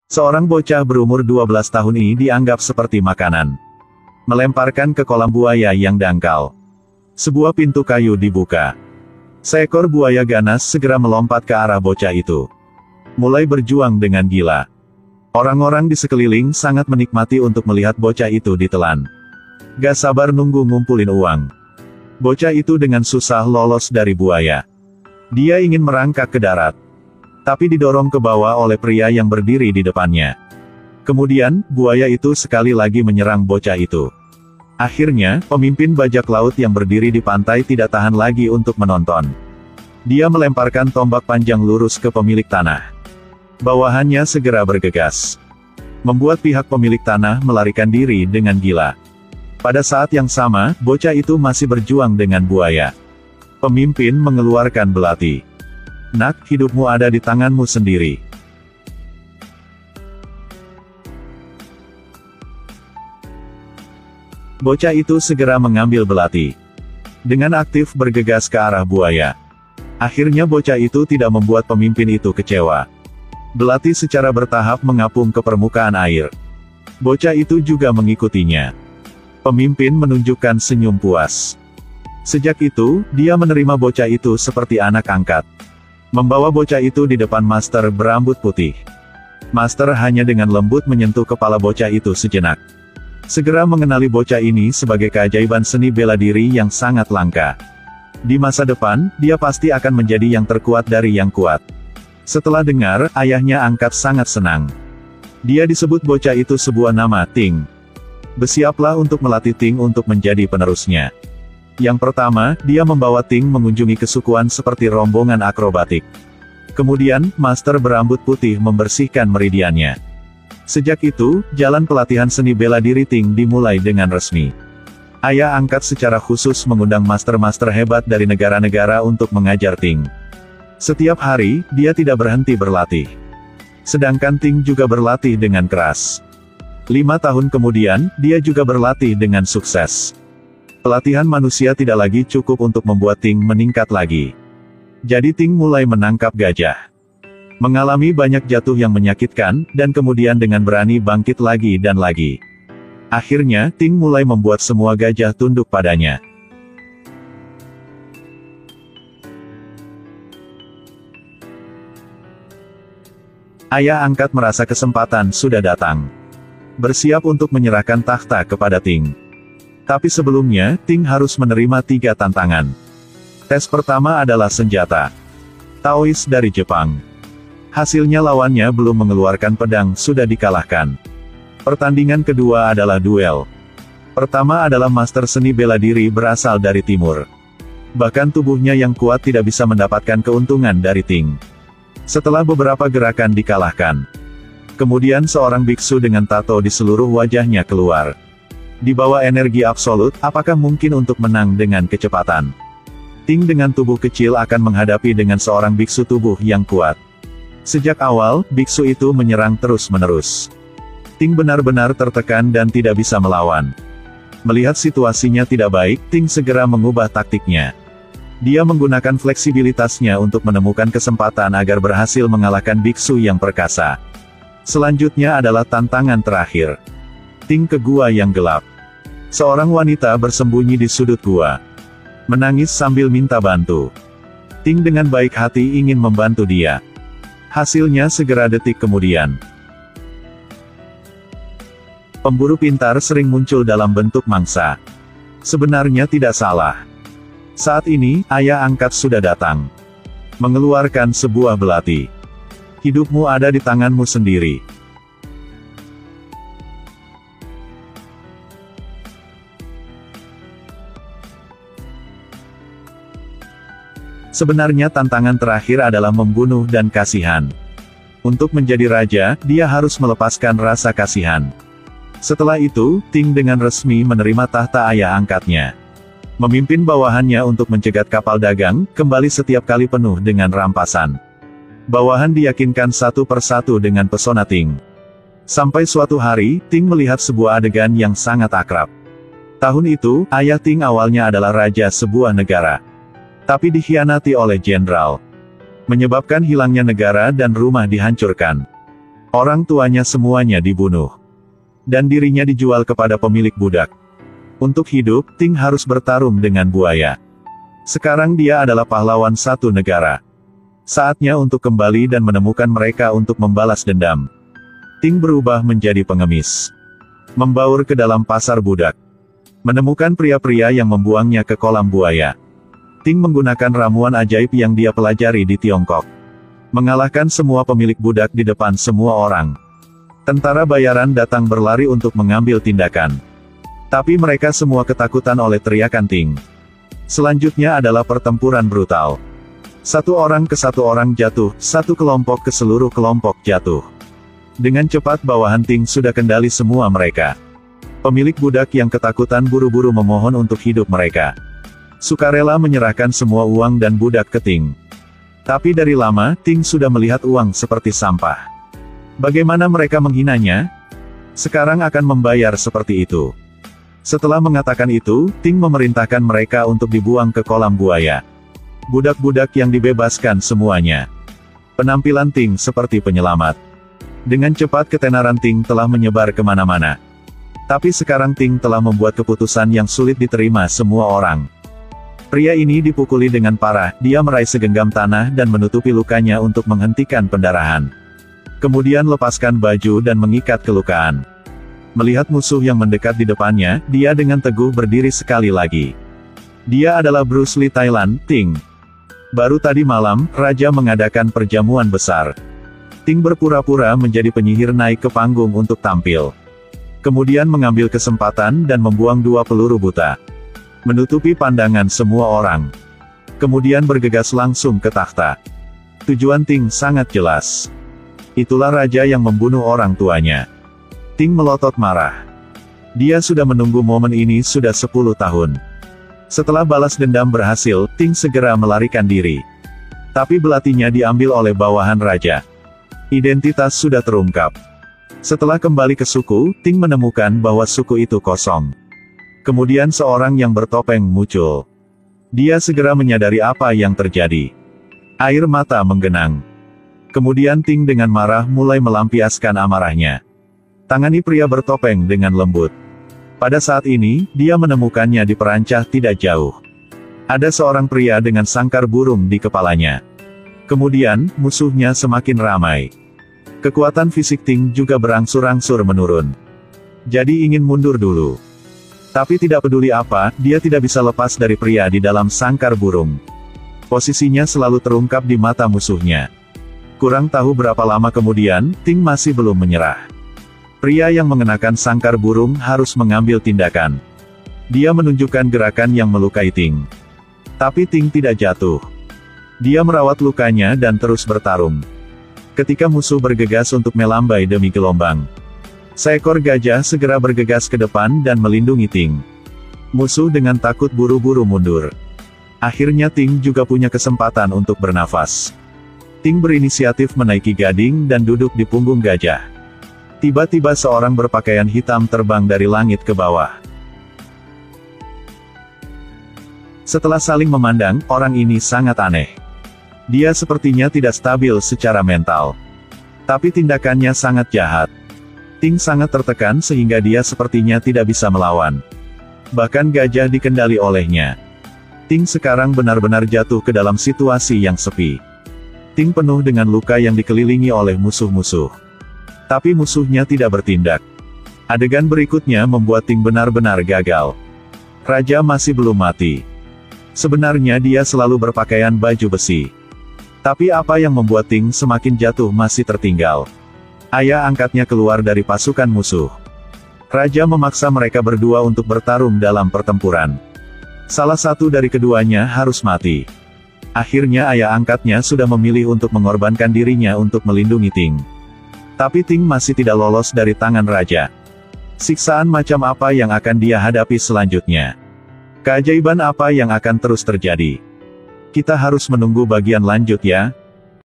Seorang bocah berumur 12 tahun ini dianggap seperti makanan. Melemparkan ke kolam buaya yang dangkal. Sebuah pintu kayu dibuka. Seekor buaya ganas segera melompat ke arah bocah itu. Mulai berjuang dengan gila. Orang-orang di sekeliling sangat menikmati untuk melihat bocah itu ditelan. Gak sabar nunggu ngumpulin uang. Bocah itu dengan susah lolos dari buaya. Dia ingin merangkak ke darat. Tapi didorong ke bawah oleh pria yang berdiri di depannya. Kemudian, buaya itu sekali lagi menyerang bocah itu. Akhirnya, pemimpin bajak laut yang berdiri di pantai tidak tahan lagi untuk menonton. Dia melemparkan tombak panjang lurus ke pemilik tanah. Bawahannya segera bergegas. Membuat pihak pemilik tanah melarikan diri dengan gila. Pada saat yang sama, bocah itu masih berjuang dengan buaya. Pemimpin mengeluarkan belati. Nak, hidupmu ada di tanganmu sendiri. Bocah itu segera mengambil belati. Dengan aktif bergegas ke arah buaya. Akhirnya bocah itu tidak membuat pemimpin itu kecewa. Belati secara bertahap mengapung ke permukaan air. Bocah itu juga mengikutinya. Pemimpin menunjukkan senyum puas. Sejak itu, dia menerima bocah itu seperti anak angkat. Membawa bocah itu di depan master berambut putih. Master hanya dengan lembut menyentuh kepala bocah itu sejenak. Segera mengenali bocah ini sebagai keajaiban seni bela diri yang sangat langka. Di masa depan, dia pasti akan menjadi yang terkuat dari yang kuat. Setelah dengar, ayahnya angkat sangat senang. Dia disebut bocah itu sebuah nama, Ting. Bersiaplah untuk melatih Ting untuk menjadi penerusnya. Yang pertama, dia membawa Ting mengunjungi kesukuan seperti rombongan akrobatik. Kemudian, master berambut putih membersihkan meridiannya. Sejak itu, jalan pelatihan seni bela diri Ting dimulai dengan resmi. Ayah angkat secara khusus mengundang master-master hebat dari negara-negara untuk mengajar Ting. Setiap hari, dia tidak berhenti berlatih. Sedangkan Ting juga berlatih dengan keras. 5 tahun kemudian, dia juga berlatih dengan sukses. Pelatihan manusia tidak lagi cukup untuk membuat Ting meningkat lagi. Jadi Ting mulai menangkap gajah. Mengalami banyak jatuh yang menyakitkan, dan kemudian dengan berani bangkit lagi dan lagi. Akhirnya, Ting mulai membuat semua gajah tunduk padanya. Ayah angkat merasa kesempatan sudah datang. Bersiap untuk menyerahkan takhta kepada Ting. Tapi sebelumnya, Ting harus menerima 3 tantangan. Tes pertama adalah senjata. Taois dari Jepang. Hasilnya lawannya belum mengeluarkan pedang sudah dikalahkan. Pertandingan kedua adalah duel. Pertama adalah master seni bela diri berasal dari timur. Bahkan tubuhnya yang kuat tidak bisa mendapatkan keuntungan dari Ting. Setelah beberapa gerakan dikalahkan. Kemudian seorang biksu dengan tato di seluruh wajahnya keluar. Di bawah energi absolut, apakah mungkin untuk menang dengan kecepatan? Ting dengan tubuh kecil akan menghadapi dengan seorang biksu tubuh yang kuat. Sejak awal, biksu itu menyerang terus-menerus. Ting benar-benar tertekan dan tidak bisa melawan. Melihat situasinya tidak baik, Ting segera mengubah taktiknya. Dia menggunakan fleksibilitasnya untuk menemukan kesempatan agar berhasil mengalahkan biksu yang perkasa. Selanjutnya adalah tantangan terakhir. Ting ke gua yang gelap. Seorang wanita bersembunyi di sudut gua. Menangis sambil minta bantu. Ting dengan baik hati ingin membantu dia. Hasilnya segera detik kemudian. Pemburu pintar sering muncul dalam bentuk mangsa. Sebenarnya tidak salah. Saat ini, ayah angkat sudah datang. Mengeluarkan sebuah belati. Hidupmu ada di tanganmu sendiri. Sebenarnya tantangan terakhir adalah membunuh dan kasihan. Untuk menjadi raja, dia harus melepaskan rasa kasihan. Setelah itu, Ting dengan resmi menerima tahta ayah angkatnya. Memimpin bawahannya untuk mencegat kapal dagang, kembali setiap kali penuh dengan rampasan. Bawahan diyakinkan satu persatu dengan pesona Ting. Sampai suatu hari, Ting melihat sebuah adegan yang sangat akrab. Tahun itu, ayah Ting awalnya adalah raja sebuah negara. Tapi dikhianati oleh jenderal. Menyebabkan hilangnya negara dan rumah dihancurkan. Orang tuanya semuanya dibunuh. Dan dirinya dijual kepada pemilik budak. Untuk hidup, Ting harus bertarung dengan buaya. Sekarang dia adalah pahlawan satu negara. Saatnya untuk kembali dan menemukan mereka untuk membalas dendam. Ting berubah menjadi pengemis. Membaur ke dalam pasar budak. Menemukan pria-pria yang membuangnya ke kolam buaya. Ting menggunakan ramuan ajaib yang dia pelajari di Tiongkok. Mengalahkan semua pemilik budak di depan semua orang. Tentara bayaran datang berlari untuk mengambil tindakan. Tapi mereka semua ketakutan oleh teriakan Ting. Selanjutnya adalah pertempuran brutal. Satu orang ke satu orang jatuh, satu kelompok ke seluruh kelompok jatuh. Dengan cepat bawahan Ting sudah kendali semua mereka. Pemilik budak yang ketakutan buru-buru memohon untuk hidup mereka. Sukarela menyerahkan semua uang dan budak ke Ting. Tapi dari lama, Ting sudah melihat uang seperti sampah. Bagaimana mereka menghinanya? Sekarang akan membayar seperti itu. Setelah mengatakan itu, Ting memerintahkan mereka untuk dibuang ke kolam buaya. Budak-budak yang dibebaskan semuanya. Penampilan Ting seperti penyelamat. Dengan cepat ketenaran Ting telah menyebar kemana-mana. Tapi sekarang Ting telah membuat keputusan yang sulit diterima semua orang. Pria ini dipukuli dengan parah, dia meraih segenggam tanah dan menutupi lukanya untuk menghentikan pendarahan. Kemudian lepaskan baju dan mengikat kelukaan. Melihat musuh yang mendekat di depannya, dia dengan teguh berdiri sekali lagi. Dia adalah Bruce Lee Thailand, Ting. Baru tadi malam, Raja mengadakan perjamuan besar. Ting berpura-pura menjadi penyihir naik ke panggung untuk tampil. Kemudian mengambil kesempatan dan membuang 2 peluru buta. Menutupi pandangan semua orang. Kemudian bergegas langsung ke takhta. Tujuan Ting sangat jelas. Itulah raja yang membunuh orang tuanya. Ting melotot marah. Dia sudah menunggu momen ini sudah 10 tahun. Setelah balas dendam berhasil, Ting segera melarikan diri. Tapi belatinya diambil oleh bawahan raja. Identitas sudah terungkap. Setelah kembali ke suku, Ting menemukan bahwa suku itu kosong. Kemudian seorang yang bertopeng muncul. Dia segera menyadari apa yang terjadi. Air mata menggenang. Kemudian Ting dengan marah mulai melampiaskan amarahnya. Tangani pria bertopeng dengan lembut. Pada saat ini, dia menemukannya di perancah tidak jauh. Ada seorang pria dengan sangkar burung di kepalanya. Kemudian, musuhnya semakin ramai. Kekuatan fisik Ting juga berangsur-angsur menurun. Jadi ingin mundur dulu. Tapi tidak peduli apa, dia tidak bisa lepas dari pria di dalam sangkar burung. Posisinya selalu terungkap di mata musuhnya. Kurang tahu berapa lama kemudian, Ting masih belum menyerah. Pria yang mengenakan sangkar burung harus mengambil tindakan. Dia menunjukkan gerakan yang melukai Ting. Tapi Ting tidak jatuh. Dia merawat lukanya dan terus bertarung. Ketika musuh bergegas untuk melambai demi gelombang, seekor gajah segera bergegas ke depan dan melindungi Ting. Musuh dengan takut buru-buru mundur. Akhirnya Ting juga punya kesempatan untuk bernafas. Ting berinisiatif menaiki gading dan duduk di punggung gajah. Tiba-tiba seorang berpakaian hitam terbang dari langit ke bawah. Setelah saling memandang, orang ini sangat aneh. Dia sepertinya tidak stabil secara mental. Tapi tindakannya sangat jahat. Ting sangat tertekan sehingga dia sepertinya tidak bisa melawan. Bahkan gajah dikendali olehnya. Ting sekarang benar-benar jatuh ke dalam situasi yang sepi. Ting penuh dengan luka yang dikelilingi oleh musuh-musuh. Tapi musuhnya tidak bertindak. Adegan berikutnya membuat Ting benar-benar gagal. Raja masih belum mati. Sebenarnya dia selalu berpakaian baju besi. Tapi apa yang membuat Ting semakin jatuh masih tertinggal. Ayah angkatnya keluar dari pasukan musuh. Raja memaksa mereka berdua untuk bertarung dalam pertempuran. Salah satu dari keduanya harus mati. Akhirnya ayah angkatnya sudah memilih untuk mengorbankan dirinya untuk melindungi Ting. Tapi Ting masih tidak lolos dari tangan raja. Siksaan macam apa yang akan dia hadapi selanjutnya? Keajaiban apa yang akan terus terjadi? Kita harus menunggu bagian lanjut ya.